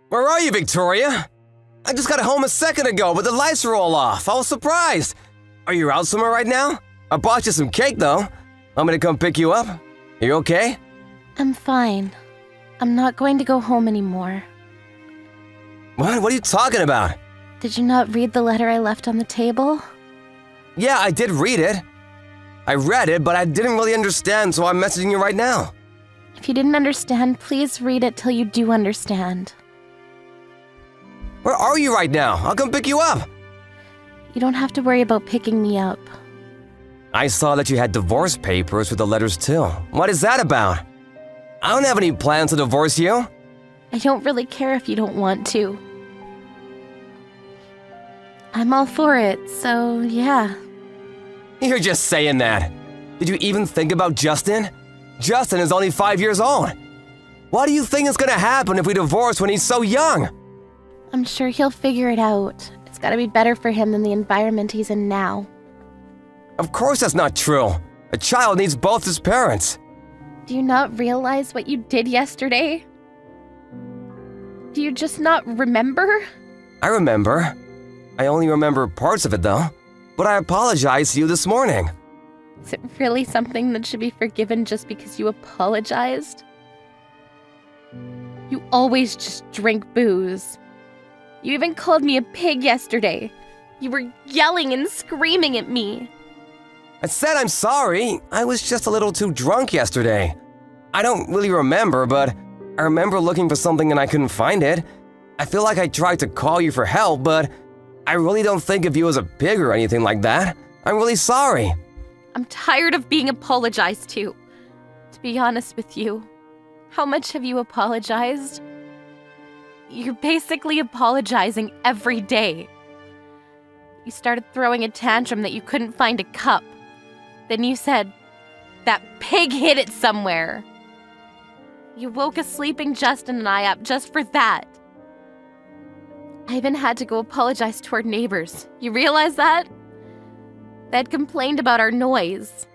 Where are you, Victoria? I just got home a second ago, but the lights are all off. I was surprised. Are you out somewhere right now? I bought you some cake, though. Want me to come pick you up? Are you okay? I'm fine. I'm not going to go home anymore. What? What are you talking about? Did you not read the letter I left on the table? Yeah, I did read it. I read it, but I didn't really understand, so I'm messaging you right now. If you didn't understand, please read it till you do understand. Where are you right now? I'll come pick you up. You don't have to worry about picking me up. I saw that you had divorce papers with the letters too. What is that about? I don't have any plans to divorce you. I don't really care if you don't want to. I'm all for it, so yeah. You're just saying that. Did you even think about Justin? Justin is only 5 years old. What do you think is gonna happen if we divorce when he's so young? I'm sure he'll figure it out. It's gotta be better for him than the environment he's in now. Of course that's not true. A child needs both his parents. Do you not realize what you did yesterday? Do you just not remember? I remember. I only remember parts of it though. But I apologized to you this morning. Is it really something that should be forgiven just because you apologized? You always just drink booze. You even called me a pig yesterday. You were yelling and screaming at me. I said I'm sorry. I was just a little too drunk yesterday. I don't really remember, but I remember looking for something and I couldn't find it. I feel like I tried to call you for help, but I really don't think of you as a pig or anything like that. I'm really sorry. I'm tired of being apologized to be honest with you. How much have you apologized? You're basically apologizing every day. You started throwing a tantrum that you couldn't find a cup. Then you said, "That pig hid it somewhere." You woke a sleeping Justin and I up just for that. I even had to go apologize to our neighbors. You realize that? They had complained about our noise.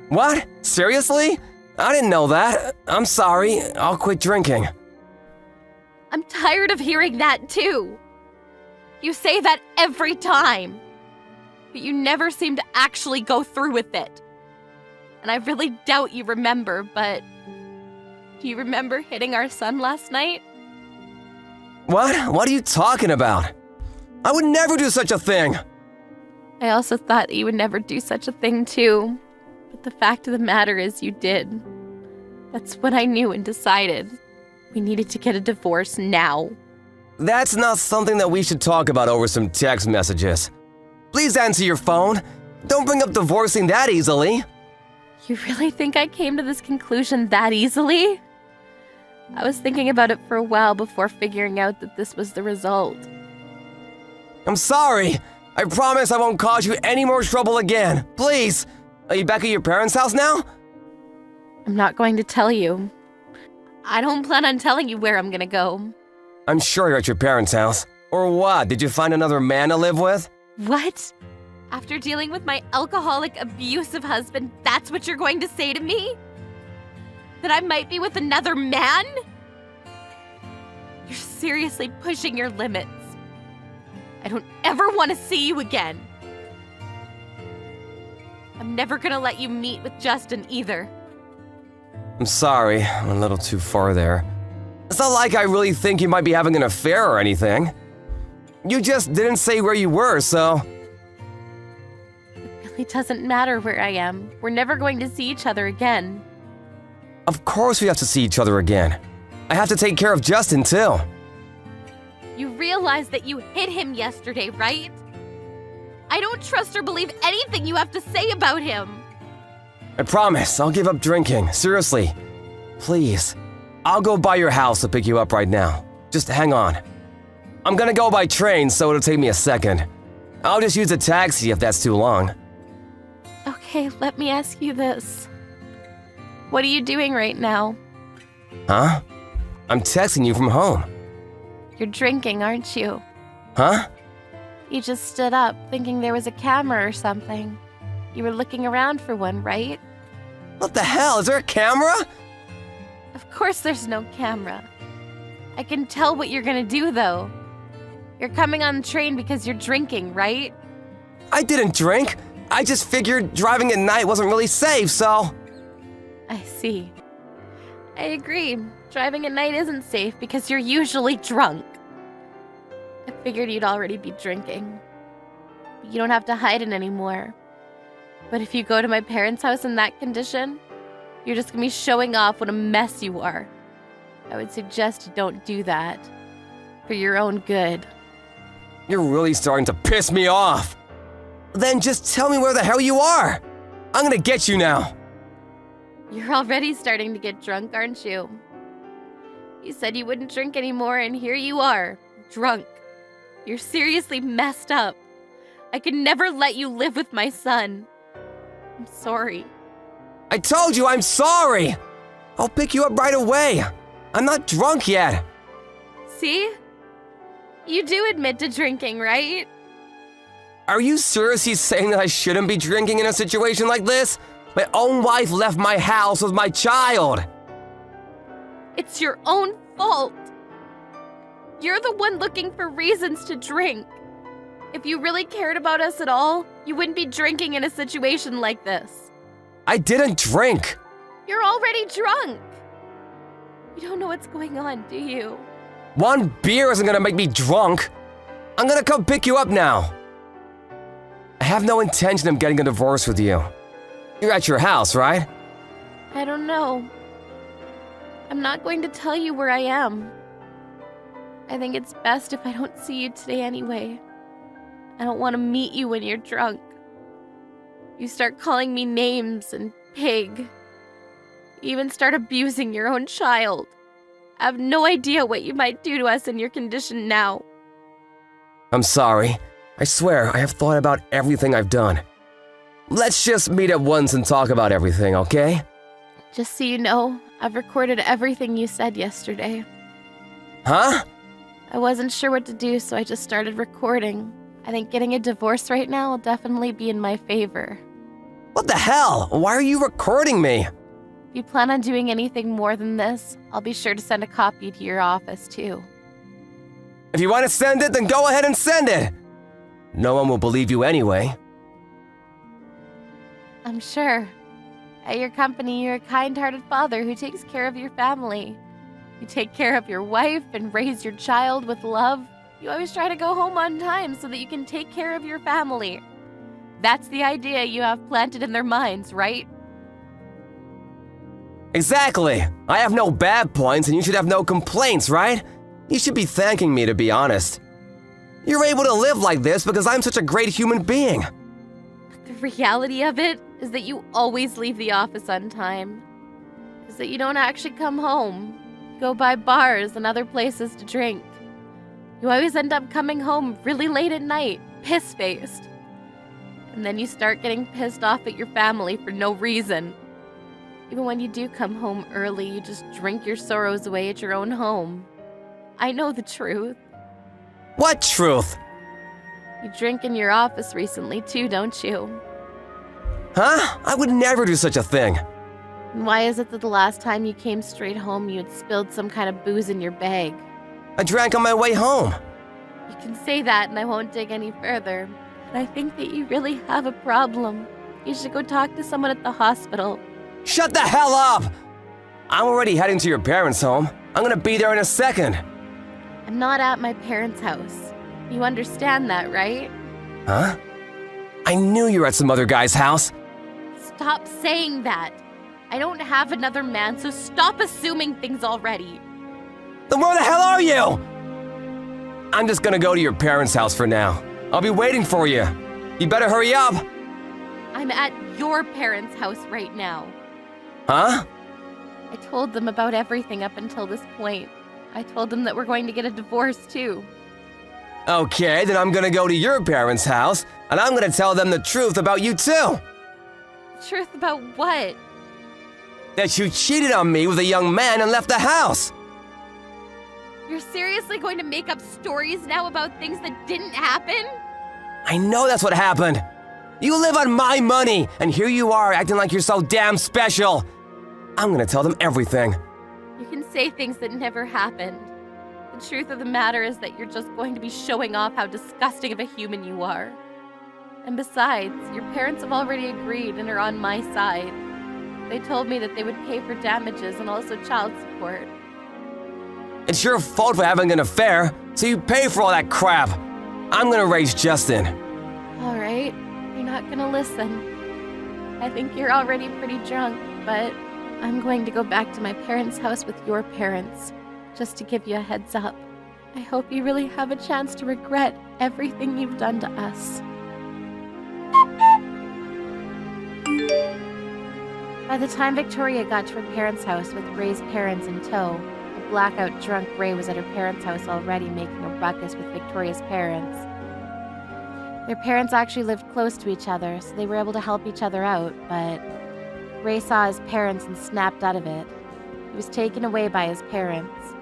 What? Seriously? I didn't know that. I'm sorry. I'll quit drinking. I'm tired of hearing that too. You say that every time, but you never seem to actually go through with it. And I really doubt you remember, but do you remember hitting our son last night? What? What are you talking about? I would never do such a thing. I also thought that you would never do such a thing too, but the fact of the matter is you did. That's what I knew and decided. We needed to get a divorce now. That's not something that we should talk about over some text messages. Please answer your phone. Don't bring up divorcing that easily. You really think I came to this conclusion that easily? I was thinking about it for a while before figuring out that this was the result. I'm sorry. I promise I won't cause you any more trouble again. Please. Are you back at your parents' house now? I'm not going to tell you. I don't plan on telling you where I'm gonna go. I'm sure you're at your parents' house. Or what? Did you find another man to live with? What? After dealing with my alcoholic, abusive husband, that's what you're going to say to me? That I might be with another man? You're seriously pushing your limits. I don't ever want to see you again. I'm never gonna let you meet with Justin either. I'm sorry, I'm a little too far there. It's not like I really think you might be having an affair or anything. You just didn't say where you were, so... It really doesn't matter where I am. We're never going to see each other again. Of course we have to see each other again. I have to take care of Justin, too. You realize that you hit him yesterday, right? I don't trust or believe anything you have to say about him. I promise, I'll give up drinking. Seriously. Please. I'll go by your house to pick you up right now. Just hang on. I'm gonna go by train, so it'll take me a second. I'll just use a taxi if that's too long. Okay, let me ask you this. What are you doing right now? Huh? I'm texting you from home. You're drinking, aren't you? Huh? You just stood up, thinking there was a camera or something. You were looking around for one, right? What the hell? Is there a camera? Of course there's no camera. I can tell what you're gonna do, though. You're coming on the train because you're drinking, right? I didn't drink. I just figured driving at night wasn't really safe, so... I see. I agree. Driving at night isn't safe because you're usually drunk. I figured you'd already be drinking. You don't have to hide it anymore. But if you go to my parents' house in that condition, you're just gonna be showing off what a mess you are. I would suggest you don't do that. For your own good. You're really starting to piss me off. Then just tell me where the hell you are. I'm gonna get you now. You're already starting to get drunk, aren't you? You said you wouldn't drink anymore, and here you are, drunk. You're seriously messed up. I could never let you live with my son. I'm sorry. I told you I'm sorry. I'll pick you up right away. I'm not drunk yet. See? You do admit to drinking, right? Are you seriously saying that I shouldn't be drinking in a situation like this? My own wife left my house with my child. It's your own fault. You're the one looking for reasons to drink. If you really cared about us at all, you wouldn't be drinking in a situation like this. I didn't drink. You're already drunk. You don't know what's going on, do you? One beer isn't gonna make me drunk. I'm gonna come pick you up now. I have no intention of getting a divorce with you. You're at your house, right? I don't know. I'm not going to tell you where I am. I think it's best if I don't see you today anyway. I don't want to meet you when you're drunk. You start calling me names and pig. You even start abusing your own child. I have no idea what you might do to us in your condition now. I'm sorry. I swear I have thought about everything I've done. Let's just meet at once and talk about everything, okay? Just so you know, I've recorded everything you said yesterday. Huh? I wasn't sure what to do, so I just started recording. I think getting a divorce right now will definitely be in my favor. What the hell? Why are you recording me? If you plan on doing anything more than this, I'll be sure to send a copy to your office, too. If you want to send it, then go ahead and send it. No one will believe you anyway. I'm sure. At your company, you're a kind-hearted father who takes care of your family. You take care of your wife and raise your child with love. You always try to go home on time so that you can take care of your family. That's the idea you have planted in their minds, right? Exactly. I have no bad points and you should have no complaints, right? You should be thanking me, to be honest. You're able to live like this because I'm such a great human being. The reality of it is that you always leave the office on time. Is that you don't actually come home. Go by bars and other places to drink. You always end up coming home really late at night, piss-faced. And then you start getting pissed off at your family for no reason. Even when you do come home early, you just drink your sorrows away at your own home. I know the truth. What truth? You drink in your office recently too, don't you? Huh? I would never do such a thing. And why is it that the last time you came straight home, you had spilled some kind of booze in your bag? I drank on my way home. You can say that and I won't dig any further. But I think that you really have a problem. You should go talk to someone at the hospital. Shut the hell up! I'm already heading to your parents' home. I'm gonna be there in a second. I'm not at my parents' house. You understand that, right? Huh? I knew you were at some other guy's house. Stop saying that. I don't have another man, so stop assuming things already. Then where the hell are you? I'm just gonna go to your parents' house for now. I'll be waiting for you. You better hurry up. I'm at your parents' house right now. Huh? I told them about everything up until this point. I told them that we're going to get a divorce too. Okay, then I'm gonna go to your parents' house, and I'm gonna tell them the truth about you too. Truth about what? That you cheated on me with a young man and left the house. You're seriously going to make up stories now about things that didn't happen? I know that's what happened. You live on my money, and here you are acting like you're so damn special. I'm gonna tell them everything. You can say things that never happened. The truth of the matter is that you're just going to be showing off how disgusting of a human you are. And besides, your parents have already agreed and are on my side. They told me that they would pay for damages and also child support. It's your fault for having an affair, so you pay for all that crap. I'm gonna raise Justin. All right, you're not gonna listen. I think you're already pretty drunk, but I'm going to go back to my parents' house with your parents, just to give you a heads up. I hope you really have a chance to regret everything you've done to us. By the time Victoria got to her parents' house with Ray's parents in tow, a blackout drunk Ray was at her parents' house already making a ruckus with Victoria's parents. Their parents actually lived close to each other, so they were able to help each other out, but Ray saw his parents and snapped out of it. He was taken away by his parents.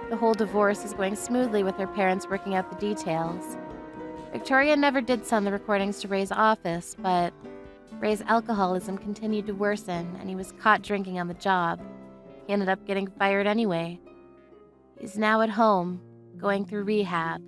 The whole divorce is going smoothly with her parents working out the details. Victoria never did send the recordings to Ray's office, but Ray's alcoholism continued to worsen, and he was caught drinking on the job. He ended up getting fired anyway. He's now at home, going through rehab.